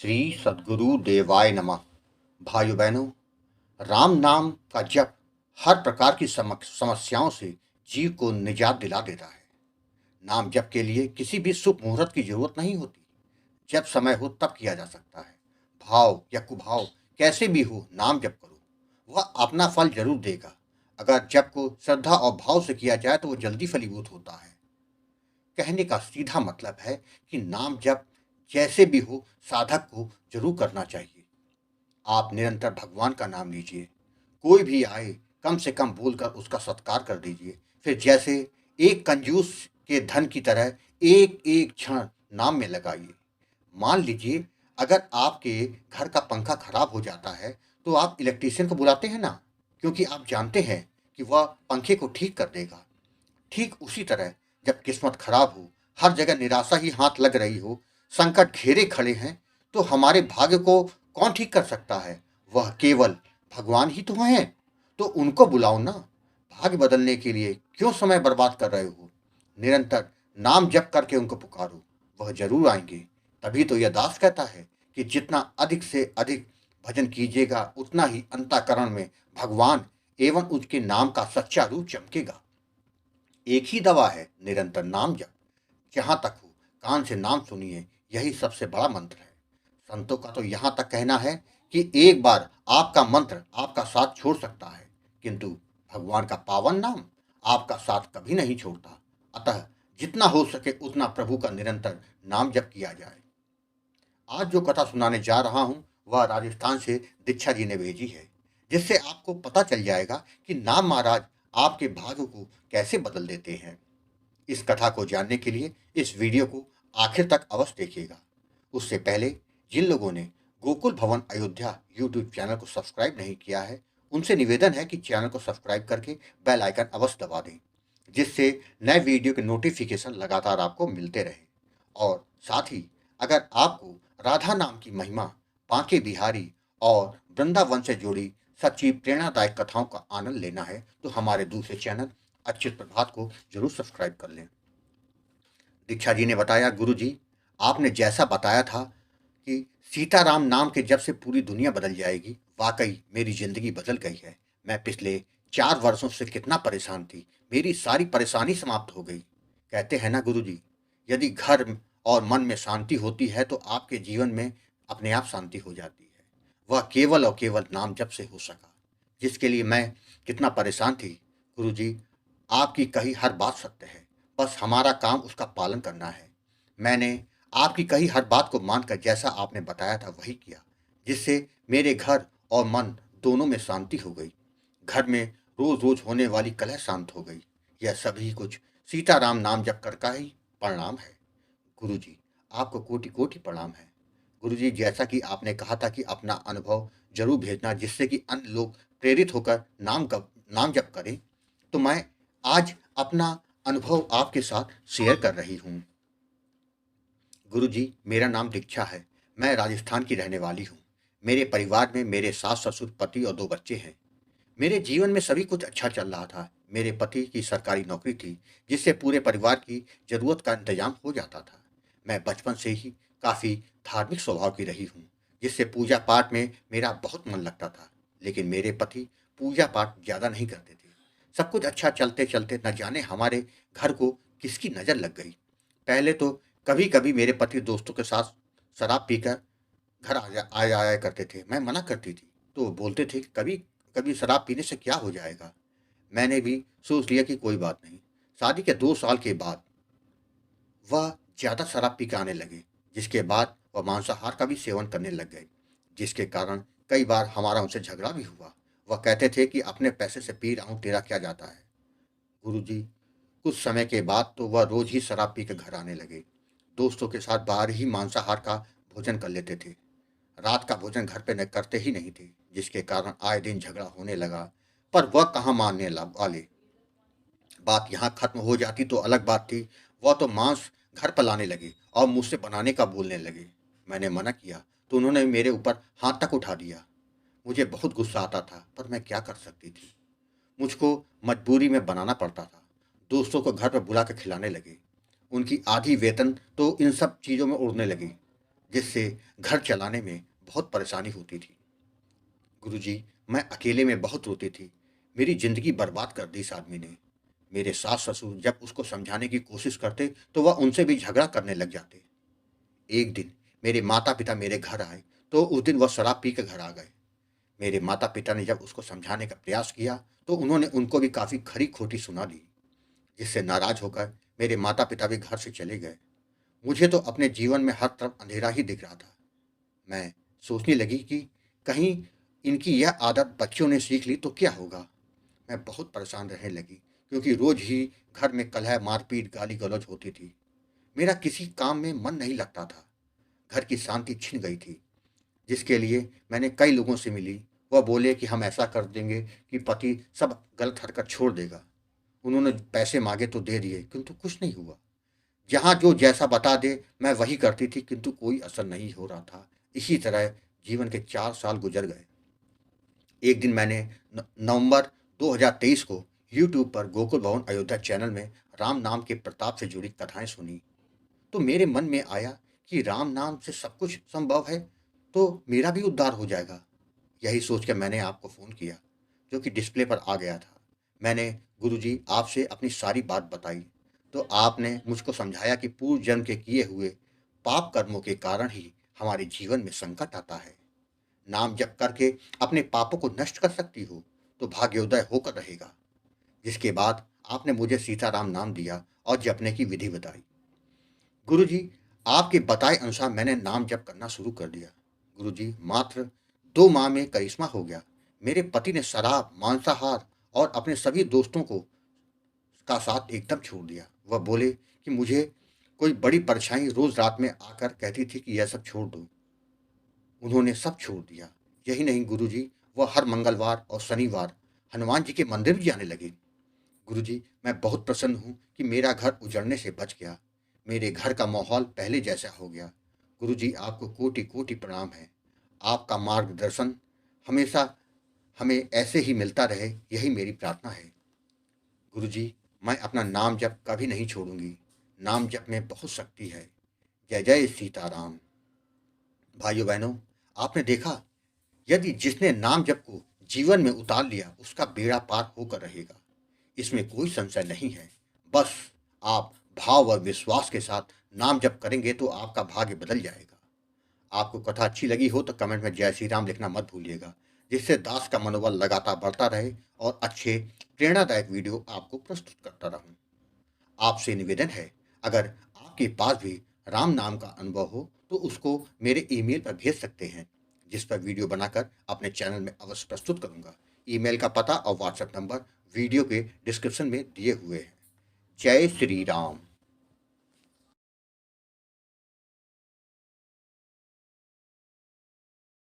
श्री सद्गुरु देवाय नमः। भाइयों बहनों, राम नाम का जप हर प्रकार की समस्याओं से जीव को निजात दिला देता है। नाम जप के लिए किसी भी शुभ मुहूर्त की जरूरत नहीं होती। जब समय हो तब किया जा सकता है। भाव या कुभाव कैसे भी हो, नाम जप करो, वह अपना फल जरूर देगा। अगर जप को श्रद्धा और भाव से किया जाए तो वह जल्दी फलीभूत होता है। कहने का सीधा मतलब है कि नाम जप जैसे भी हो, साधक को जरूर करना चाहिए। आप निरंतर भगवान का नाम लीजिए। कोई भी आए, कम से कम बोलकर उसका सत्कार कर दीजिए। फिर जैसे एक कंजूस के धन की तरह एक एक क्षण नाम में लगाइए। मान लीजिए, अगर आपके घर का पंखा खराब हो जाता है तो आप इलेक्ट्रीशियन को बुलाते हैं ना, क्योंकि आप जानते हैं कि वह पंखे को ठीक कर देगा। ठीक उसी तरह जब किस्मत खराब हो, हर जगह निराशा ही हाथ लग रही हो, संकट घेरे खड़े हैं, तो हमारे भाग्य को कौन ठीक कर सकता है? वह केवल भगवान ही तो हैं। तो उनको बुलाओ ना। भाग्य बदलने के लिए क्यों समय बर्बाद कर रहे हो? निरंतर नाम जप करके उनको पुकारो, वह जरूर आएंगे। तभी तो यह दास कहता है कि जितना अधिक से अधिक भजन कीजिएगा, उतना ही अंतःकरण में भगवान एवं उसके नाम का सच्चा रूप चमकेगा। एक ही दवा है, निरंतर नाम जप। जहां तक हो, कान से नाम सुनिए, यही सबसे बड़ा मंत्र है। संतों का तो यहां तक कहना है कि एक बार आपका मंत्र आपका साथ छोड़ सकता है, किंतु भगवान का पावन नाम आपका साथ कभी नहीं छोड़ता। अतः जितना हो सके उतना प्रभु का निरंतर नाम जप किया जाए। आज जो कथा सुनाने जा रहा हूं, वह राजस्थान से दीक्षा जी ने भेजी है, जिससे आपको पता चल जाएगा कि नाम महाराज आपके भाग्य को कैसे बदल देते हैं। इस कथा को जानने के लिए इस वीडियो को आखिर तक अवश्य देखिएगा। उससे पहले जिन लोगों ने गोकुल भवन अयोध्या यूट्यूब चैनल को सब्सक्राइब नहीं किया है, उनसे निवेदन है कि चैनल को सब्सक्राइब करके बेल आइकन अवश्य दबा दें, जिससे नए वीडियो के नोटिफिकेशन लगातार आपको मिलते रहे। और साथ ही अगर आपको राधा नाम की महिमा, बांके बिहारी और वृंदावन से जुड़ी सच्ची प्रेरणादायक कथाओं का आनंद लेना है, तो हमारे दूसरे चैनल अच्युत प्रभात को जरूर सब्सक्राइब कर लें। दीक्षा जी ने बताया, गुरु जी, आपने जैसा बताया था कि सीताराम नाम के जब से पूरी दुनिया बदल जाएगी, वाकई मेरी जिंदगी बदल गई है। मैं पिछले 4 वर्षों से कितना परेशान थी, मेरी सारी परेशानी समाप्त हो गई। कहते हैं ना गुरु जी, यदि घर और मन में शांति होती है तो आपके जीवन में अपने आप शांति हो जाती है। वह केवल और केवल नाम जप से हो सका, जिसके लिए मैं कितना परेशान थी। गुरु जी, आपकी कही हर बात सत्य है, बस हमारा काम उसका पालन करना है। मैंने आपकी कही हर बात को मानकर जैसा आपने बताया था वही किया, जिससे मेरे घर और मन दोनों में शांति हो गई। घर में रोज रोज होने वाली कलह शांत हो गई। यह सभी कुछ सीताराम नाम जप कर का ही परिणाम है। गुरु जी, आपको कोटि कोटि प्रणाम है। गुरु जी, जैसा कि आपने कहा था कि अपना अनुभव जरूर भेजना, जिससे कि अन्य लोग प्रेरित होकर नाम जप करें, तो मैं आज अपना अनुभव आपके साथ शेयर कर रही हूँ। गुरु जी, मेरा नाम दीक्षा है। मैं राजस्थान की रहने वाली हूँ। मेरे परिवार में मेरे सास ससुर, पति और 2 बच्चे हैं। मेरे जीवन में सभी कुछ अच्छा चल रहा था। मेरे पति की सरकारी नौकरी थी, जिससे पूरे परिवार की जरूरत का इंतजाम हो जाता था। मैं बचपन से ही काफी धार्मिक स्वभाव की रही हूँ, जिससे पूजा पाठ में मेरा बहुत मन लगता था। लेकिन मेरे पति पूजा पाठ ज्यादा नहीं करते थे। सब कुछ अच्छा चलते चलते न जाने हमारे घर को किसकी नजर लग गई। पहले तो कभी कभी मेरे पति दोस्तों के साथ शराब पीकर घर आया करते थे। मैं मना करती थी तो वो बोलते थे कि कभी कभी शराब पीने से क्या हो जाएगा। मैंने भी सोच लिया कि कोई बात नहीं। शादी के 2 साल के बाद वह ज्यादा शराब पी के आने लगे, जिसके बाद वह मांसाहार का भी सेवन करने लग गए, जिसके कारण कई बार हमारा उनसे झगड़ा भी हुआ। वह कहते थे कि अपने पैसे से पी रहा हूं, तेरा क्या जाता है। गुरु जी, कुछ समय के बाद तो वह रोज ही शराब पी के घर आने लगे। दोस्तों के साथ बाहर ही मांसाहार का भोजन कर लेते थे। रात का भोजन घर पे न करते ही नहीं थे, जिसके कारण आए दिन झगड़ा होने लगा। पर वह कहाँ मानने वाले। बात यहाँ खत्म हो जाती तो अलग बात थी। वह तो मांस घर पर लाने लगे और मुझसे बनाने का बोलने लगे। मैंने मना किया तो उन्होंने मेरे ऊपर हाथ तक उठा दिया। मुझे बहुत गुस्सा आता था, पर मैं क्या कर सकती थी। मुझको मजबूरी में बनाना पड़ता था। दोस्तों को घर पर बुला कर खिलाने लगे। उनकी आधी वेतन तो इन सब चीज़ों में उड़ने लगी, जिससे घर चलाने में बहुत परेशानी होती थी। गुरुजी, मैं अकेले में बहुत रोती थी। मेरी ज़िंदगी बर्बाद कर दी इस आदमी ने। मेरे सास-ससुर जब उसको समझाने की कोशिश करते, तो वह उनसे भी झगड़ा करने लग जाते। एक दिन मेरे माता-पिता मेरे घर आए, तो उस दिन वह शराब पी के घर आ गए। मेरे माता-पिता ने जब उसको समझाने का प्रयास किया, तो उन्होंने उनको भी काफ़ी खरी-खोटी सुना दी, जिससे नाराज़ होकर मेरे माता-पिता भी घर से चले गए। मुझे तो अपने जीवन में हर तरफ अंधेरा ही दिख रहा था। मैं सोचने लगी कि कहीं इनकी यह आदत बच्चों ने सीख ली तो क्या होगा? मैं बहुत परेशान रहने लगी, क्योंकि रोज़ ही घर में कलह, मारपीट, गाली-गलौज होती थी। मेरा किसी काम में मन नहीं लगता था। घर की शांति छिन गई थी, जिसके लिए मैंने कई लोगों से मिली। वह बोले कि हम ऐसा कर देंगे कि पति सब गलत हरकत छोड़ देगा। उन्होंने पैसे माँगे तो दे दिए, किंतु कुछ नहीं हुआ। जहाँ जो जैसा बता दे, मैं वही करती थी, किंतु कोई असर नहीं हो रहा था। इसी तरह जीवन के 4 साल गुज़र गए। एक दिन मैंने नवंबर 2023 को यूट्यूब पर गोकुल भवन अयोध्या चैनल में राम नाम के प्रताप से जुड़ी कथाएँ सुनी। तो मेरे मन में आया कि राम नाम से सब कुछ संभव है, तो मेरा भी उद्धार हो जाएगा। यही सोच कर मैंने आपको फ़ोन किया, जो कि डिस्प्ले पर आ गया था। मैंने गुरुजी आपसे अपनी सारी बात बताई, तो आपने मुझको समझाया कि पूर्व जन्म के किए हुए पाप कर्मों के कारण ही हमारे जीवन में संकट आता है। नाम जप करके अपने पापों को नष्ट कर सकती हो, तो भाग्योदय होकर रहेगा। जिसके बाद आपने मुझे सीताराम नाम दिया और जपने की विधि बताई। गुरुजी, आपके बताए अनुसार मैंने नाम जप करना शुरू कर दिया। गुरुजी, मात्र 2 माह में करिश्मा हो गया। मेरे पति ने शराब, मांसाहार और अपने सभी दोस्तों को का साथ एकदम छोड़ दिया। वह बोले कि मुझे कोई बड़ी परछाई रोज़ रात में आकर कहती थी कि यह सब छोड़ दो। उन्होंने सब छोड़ दिया। यही नहीं गुरुजी, वह हर मंगलवार और शनिवार हनुमान जी के मंदिर भी जाने लगे। गुरुजी, मैं बहुत प्रसन्न हूँ कि मेरा घर उजड़ने से बच गया। मेरे घर का माहौल पहले जैसा हो गया। गुरुजी, आपको कोटि-कोटि प्रणाम है। आपका मार्गदर्शन हमेशा हमें ऐसे ही मिलता रहे, यही मेरी प्रार्थना है। गुरुजी, मैं अपना नाम जप कभी नहीं छोड़ूँगी। नाम जप में बहुत शक्ति है। जय जय सीताराम। भाइयों-बहनों, आपने देखा, यदि जिसने नाम जप को जीवन में उतार लिया, उसका बेड़ा पार होकर रहेगा। इसमें कोई संशय नहीं है। बस आप भाव और विश्वास के साथ नाम जप करेंगे तो आपका भाग्य बदल जाएगा। आपको कथा अच्छी लगी हो तो कमेंट में जय श्री राम लिखना मत भूलिएगा, जिससे दास का मनोबल लगातार बढ़ता रहे और अच्छे प्रेरणादायक वीडियो आपको प्रस्तुत करता रहूं। आपसे निवेदन है, अगर आपके पास भी राम नाम का अनुभव हो तो उसको मेरे ईमेल पर भेज सकते हैं, जिस पर वीडियो बनाकर अपने चैनल में अवश्य प्रस्तुत करूंगा। ईमेल का पता और व्हाट्सएप नंबर वीडियो के डिस्क्रिप्शन में दिए हुए हैं। जय श्री राम।